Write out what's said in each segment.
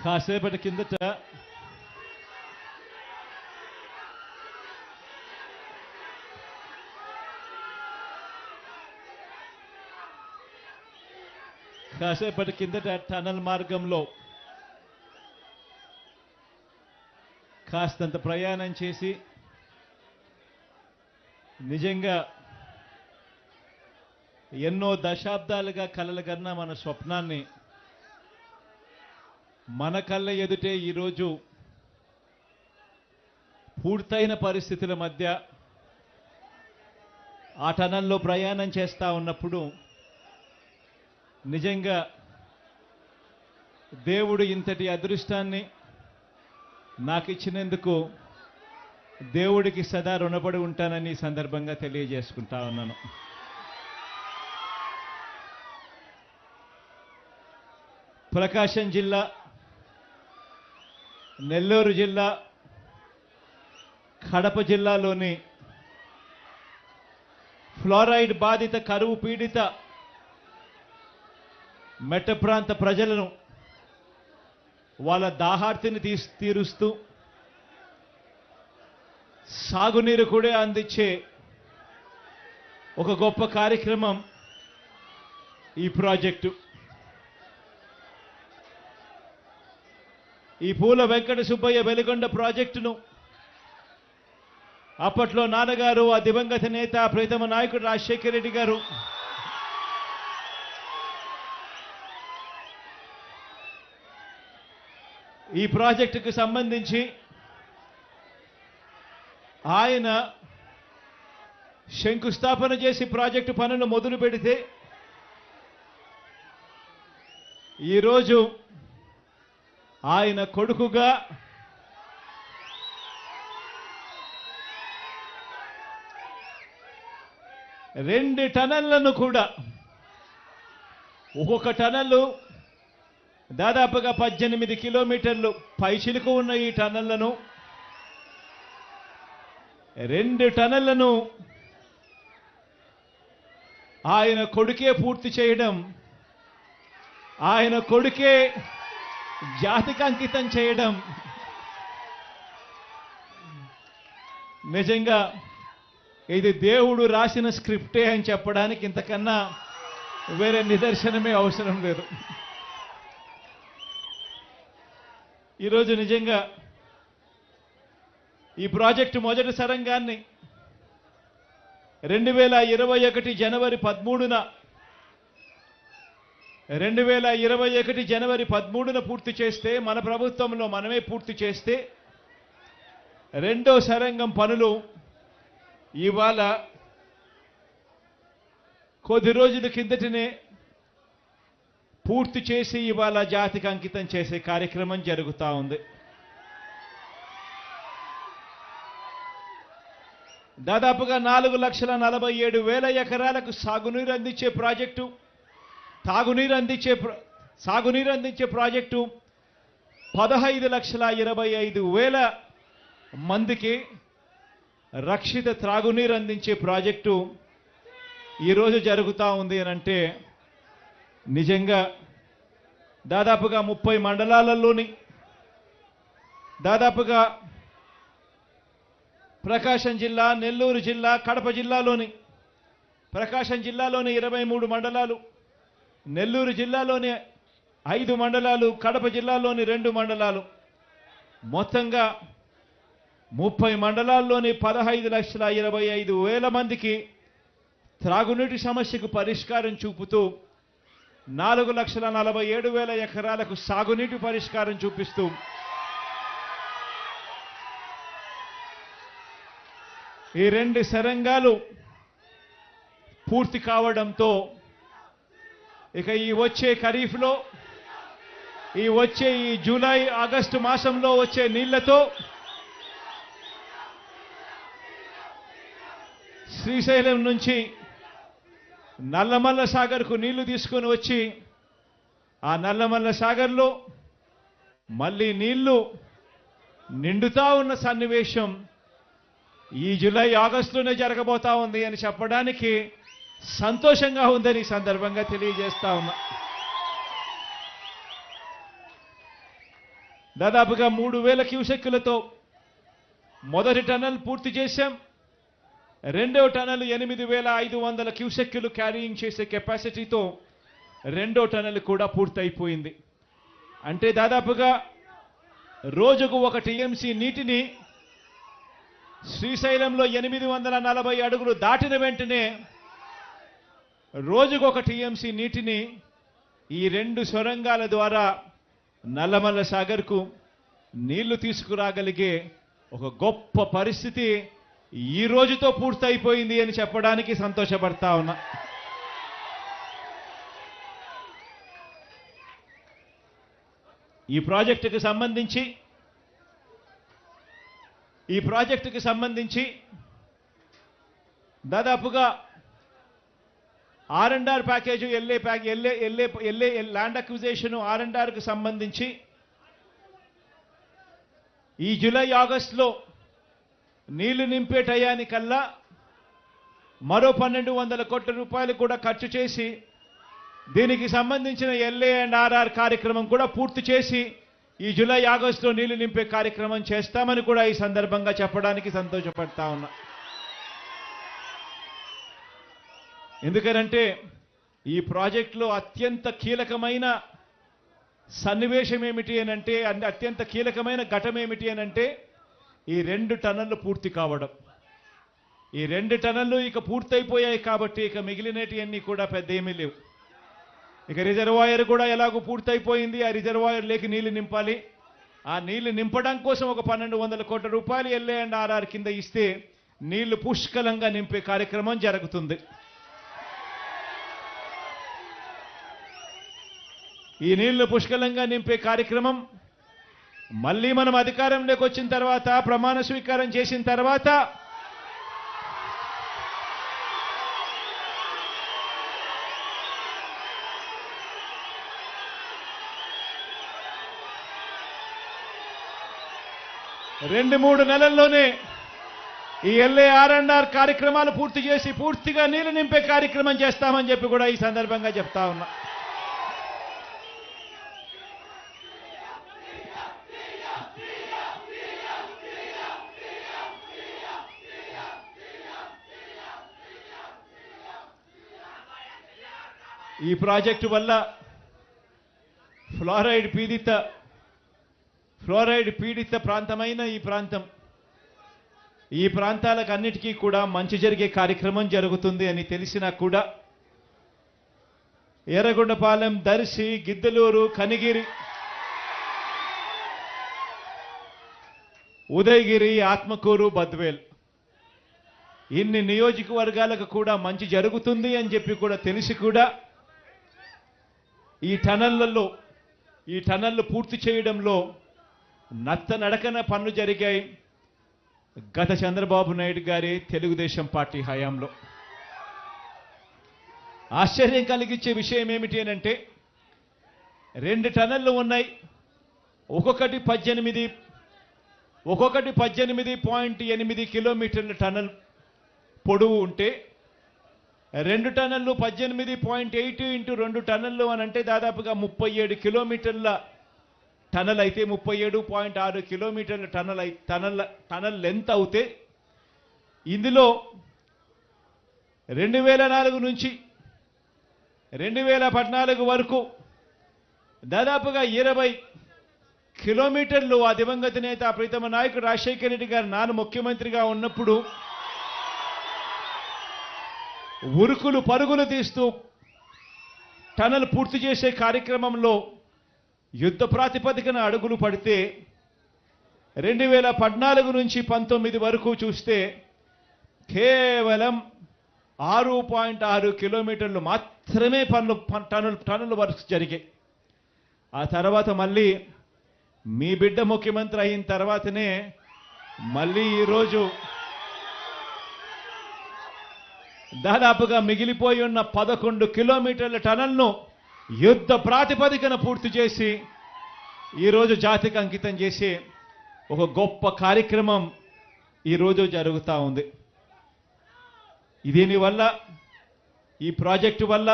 కాసేపటి కిందట టనల్ మార్గంలో కాస్తంత ప్రయాణం చేసి నిజంగా ఎన్నో దశాబ్దాలుగా కలలుగన్న మన స్వప్నాన్ని మన కళ్ళ ఎదుటే ఈరోజు పూర్తయిన పరిస్థితుల మధ్య ఆ టనల్లో ప్రయాణం చేస్తూ ఉన్నప్పుడు నిజంగా దేవుడు ఇంతటి అదృష్టాన్ని నాకు ఇచ్చినందుకు దేవుడికి సదా రుణపడి ఉంటానని ఈ సందర్భంగా తెలియజేసుకుంటా ఉన్నాను. ప్రకాశం జిల్లా, నెల్లూరు జిల్లా, కడప జిల్లాలోని ఫ్లోరైడ్ బాధిత కరువు పీడిత మెట్ట ప్రాంత ప్రజలను వాళ్ళ దాహార్తిని తీరుస్తూ సాగునీరు కూడా అందించే ఒక గొప్ప కార్యక్రమం ఈ ప్రాజెక్టు. ఈ పూల వెంకట సుబ్బయ్య వెలిగొండ ప్రాజెక్టును అప్పట్లో నాన్నగారు, ఆ దివంగత నేత ప్రీతమ నాయకుడు రాజశేఖర రెడ్డి గారు ఈ ప్రాజెక్టుకు సంబంధించి ఆయన శంకుస్థాపన చేసి ప్రాజెక్టు పనులు మొదలు పెడితే ఈరోజు ఆయన కొడుకుగా రెండు టనళ్లను కూడా, ఒక్కొక్క టనల్లు దాదాపుగా 18 కిలోమీటర్లు పైచిలుకు ఉన్న ఈ టనళ్లను, 2 టనళ్లను ఆయన కొడుకే పూర్తి చేయడం, ఆయన కొడుకే జాతికి అంకితం చేయడం నిజంగా ఇది దేవుడు రాసిన స్క్రిప్టే అని చెప్పడానికి ఇంతకన్నా వేరే నిదర్శనమే అవసరం లేదు. ఈరోజు నిజంగా ఈ ప్రాజెక్టు మొదటి సరంగాన్ని 2021 జనవరి 13న 2021 జనవరి 13న పూర్తి చేస్తే, మన ప్రభుత్వంలో మనమే పూర్తి చేస్తే, రెండో సరంగం పనులు ఇవాళ కొద్ది రోజుల కిందటనే పూర్తి చేసి ఇవాళ జాతికి అంకితం చేసే కార్యక్రమం జరుగుతూ ఉంది. దాదాపుగా 4,47,000 ఎకరాలకు సాగునీరు అందించే ప్రాజెక్టు, సాగునీరు అందించే ప్రాజెక్టు 15,25,000 మందికి రక్షిత త్రాగునీరు అందించే ప్రాజెక్టు ఈరోజు జరుగుతూ ఉంది అని అంటే నిజంగా దాదాపుగా 30 మండలాలలోని దాదాపుగా ప్రకాశం జిల్లా, నెల్లూరు జిల్లా, కడప జిల్లాలోని, ప్రకాశం జిల్లాలోని 23 మండలాలు, నెల్లూరు జిల్లాలోని 5 మండలాలు, కడప జిల్లాలోని 2 మండలాలు, మొత్తంగా 30 మండలాల్లోని 15,25,000 మందికి త్రాగునీటి సమస్యకు పరిష్కారం చూపుతూ 4,47,000 ఎకరాలకు సాగునీటి పరిష్కారం చూపిస్తూ ఈ 2 సరంగాలు పూర్తి కావడంతో ఇక ఈ వచ్చే ఖరీఫ్లో, ఈ జూలై ఆగస్టు మాసంలో వచ్చే నీళ్లతో శ్రీశైలం నుంచి నల్లమల్ల సాగర్కు నీళ్లు తీసుకొని వచ్చి ఆ నల్లమల్ల సాగర్లో మళ్ళీ నీళ్లు నిండుతా ఉన్న సన్నివేశం ఈ జూలై ఆగస్టులోనే జరగబోతా ఉంది అని చెప్పడానికి సంతోషంగా ఉందని ఈ సందర్భంగా తెలియజేస్తా ఉన్నా. దాదాపుగా 3000 క్యూసెక్కులతో మొదటి టన్నల్ పూర్తి చేశాం. రెండో టన్నల్ 8500 క్యూసెక్కులు క్యారీయింగ్ చేసే కెపాసిటీతో రెండో టన్నల్ కూడా పూర్తయిపోయింది. అంటే దాదాపుగా రోజుకు 1 టీఎంసీ నీటిని శ్రీశైలంలో 840 అడుగులు దాటిన వెంటనే రోజుకు 1 టీఎంసీ నీటిని ఈ 2 సొరంగాల ద్వారా నల్లమల్ల సాగర్కు నీళ్లు తీసుకురాగలిగే ఒక గొప్ప పరిస్థితి ఈ రోజుతో పూర్తయిపోయింది అని చెప్పడానికి సంతోషపడతా ఉన్నా. ఈ ప్రాజెక్టుకు సంబంధించి దాదాపుగా R&R package LA land acquisition R&Rకు సంబంధించి ఈ జూలై ఆగస్టులో నీళ్లు నింపే టయానికల్లా మరో 1200 కోట్ల రూపాయలు కూడా ఖర్చు చేసి దీనికి సంబంధించిన LA&RR కార్యక్రమం కూడా పూర్తి చేసి ఈ జూలై ఆగస్టులో నీళ్లు నింపే కార్యక్రమం చేస్తామని కూడా ఈ సందర్భంగా చెప్పడానికి సంతోషపడతా ఉన్నా. ఎందుకంటే ఈ ప్రాజెక్టులో అత్యంత కీలకమైన సన్నివేశం ఏమిటి అనంటే, అత్యంత కీలకమైన ఘటన ఏమిటి అనంటే ఈ 2 టన్నళ్లు పూర్తి కావడం. ఈ 2 టన్నళ్లు ఇక పూర్తయిపోయాయి కాబట్టి ఇక మిగిలినటివన్నీ కూడా పెద్ద ఏమీ లేవు. ఇక రిజర్వాయర్ కూడా ఎలాగో పూర్తయిపోయింది. ఆ రిజర్వాయర్ లేకి నీళ్లు నింపాలి. ఆ నీళ్లు నింపడం కోసం ఒక 1200 కోట్ల రూపాయలు LA&RR కింద ఇస్తే నీళ్లు పుష్కలంగా నింపే కార్యక్రమం జరుగుతుంది. ఈ నీళ్లు పుష్కలంగా నింపే కార్యక్రమం మళ్ళీ మనం అధికారంలోకి వచ్చిన తర్వాత, ప్రమాణ స్వీకారం చేసిన తర్వాత రెండు మూడు నెలల్లోనే ఈ LA&RR కార్యక్రమాలు పూర్తి చేసి పూర్తిగా నీళ్లు నింపే కార్యక్రమం చేస్తామని చెప్పి కూడా ఈ సందర్భంగా చెప్తా ఉన్నా. ఈ ప్రాజెక్టు వల్ల ఫ్లోరైడ్ పీడిత ప్రాంతమైన ఈ ప్రాంతాలకు అన్నిటికీ కూడా మంచి జరిగే కార్యక్రమం జరుగుతుంది అని తెలిసినా కూడా ఎర్రగొండపాలెం, దర్శి, గిద్దలూరు, కనిగిరి, ఉదయగిరి, ఆత్మకూరు, బద్వేల్ ఇన్ని నియోజకవర్గాలకు కూడా మంచి జరుగుతుంది అని చెప్పి కూడా తెలిసి కూడా ఈ టన్నళ్లు పూర్తి చేయడంలో నత్తనడకన పనులు జరిగాయి గత చంద్రబాబు నాయుడు గారి తెలుగుదేశం పార్టీ హయాంలో. ఆశ్చర్యం కలిగించే విషయం ఏమిటి అనంటే 2 టన్నళ్లు ఉన్నాయి. ఒక్కొక్కటి 18.8 కిలోమీటర్ల టన్నల్ పొడవు ఉంటే 2 టన్నళ్లు 18.8 ఇంటూ 2 టన్నళ్లు అని అంటే దాదాపుగా 37 కిలోమీటర్ల టనల్ అయితే 37.6 కిలోమీటర్ల టనల్ లెంత్ అవుతే ఇందులో 2004 నుంచి 2014 వరకు దాదాపుగా 20 కిలోమీటర్లు ఆ దివంగత నేత ప్రీతమ నాయకుడు రాజశేఖర రెడ్డి గారు నాన్న ముఖ్యమంత్రిగా ఉన్నప్పుడు ఉరుకులు పరుగులు తీస్తూ టనల్ పూర్తి చేసే కార్యక్రమంలో యుద్ధ ప్రాతిపదికన అడుగులు పడితే 2014 నుంచి 19 వరకు చూస్తే కేవలం 6.6 కిలోమీటర్లు మాత్రమే టనల్ వర్క్స్ జరిగాయి. ఆ తర్వాత మళ్ళీ మీ బిడ్డ ముఖ్యమంత్రి అయిన తర్వాతనే మళ్ళీ ఈరోజు దాదాపుగా మిగిలిపోయి ఉన్న 11 కిలోమీటర్ల టనల్ను యుద్ధ ప్రాతిపదికన పూర్తి చేసి ఈరోజు జాతికి అంకితం చేసే ఒక గొప్ప కార్యక్రమం ఈరోజు జరుగుతూ ఉంది. దీనివల్ల ఈ ప్రాజెక్టు వల్ల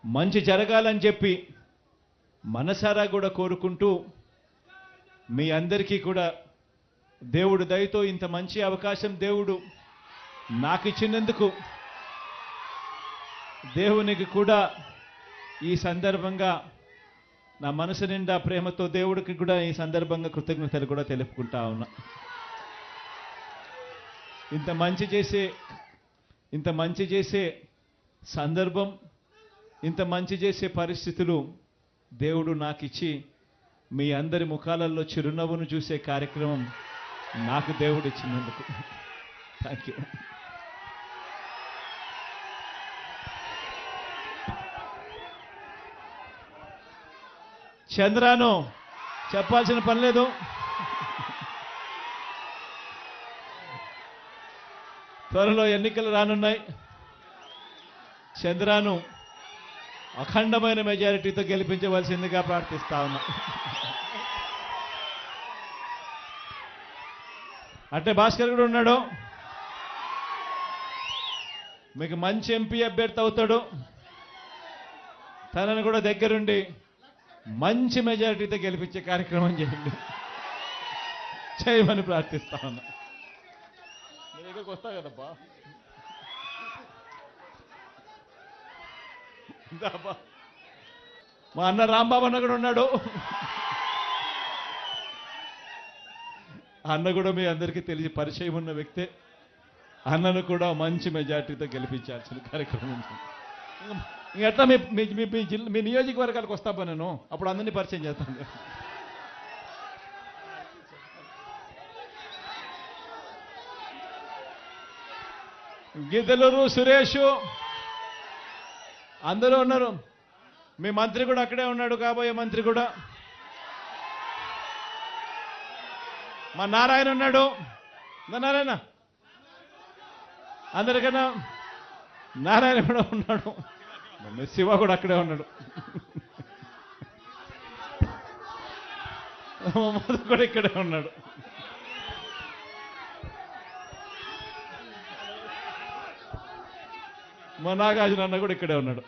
మంచి జరగాలని చెప్పి మనసారా కూడా కోరుకుంటూ మీ అందరికీ కూడా దేవుడు దయతో ఇంత మంచి అవకాశం దేవుడు నాకు ఇచ్చినందుకు దేవునికి కూడా ఈ సందర్భంగా నా మనసు నిండా ప్రేమతో దేవుడికి కూడా ఈ సందర్భంగా కృతజ్ఞతలు కూడా తెలుపుకుంటా ఉన్నా. ఇంత మంచి చేసే సందర్భం, ఇంత మంచి చేసే పరిస్థితులు దేవుడు నాకు ఇచ్చి మీ అందరి ముఖాలలో చిరునవ్వును చూసే కార్యక్రమం నాకు దేవుడు ఇచ్చినందుకు థ్యాంక్ యూ. చంద్రాను చెప్పాల్సిన పని లేదు. త్వరలో ఎన్నికలు రానున్నాయి. చంద్రాను అఖండమైన మెజారిటీతో గెలిపించవలసిందిగా ప్రార్థిస్తా ఉన్నా. అంటే భాస్కర్ కూడా ఉన్నాడు, మీకు మంచి ఎంపీ అభ్యర్థి అవుతాడు. తనను కూడా దగ్గరుండి మంచి మెజారిటీతో గెలిపించే కార్యక్రమం చేయండి, చేయమని ప్రార్థిస్తా ఉన్నా. మీ దగ్గరకు వస్తా కదబ్బా, మా అన్న రాంబాబు అన్న కూడా ఉన్నాడు. అన్న కూడా మీ అందరికీ తెలిసి పరిచయం ఉన్న వ్యక్తే. అన్నను కూడా మంచి మెజార్టీతో గెలిపించాల్సిన కార్యక్రమం. ఎట్లా మీ నియోజకవర్గాలకు వస్తాపా నేను, అప్పుడు అందరినీ పరిచయం చేస్తాను. గిద్దలూరు సురేష్ అందరూ ఉన్నారు. మీ మంత్రి కూడా అక్కడే ఉన్నాడు, కాబోయే మంత్రి కూడా. మా నారాయణ ఉన్నాడు, నారాయణ అందరికన్నా నారాయణ కూడా ఉన్నాడు. శివ కూడా అక్కడే ఉన్నాడు, మధు కూడా ఇక్కడే ఉన్నాడు. మా నాగార్జున అన్న కూడా ఇక్కడే ఉన్నాడు.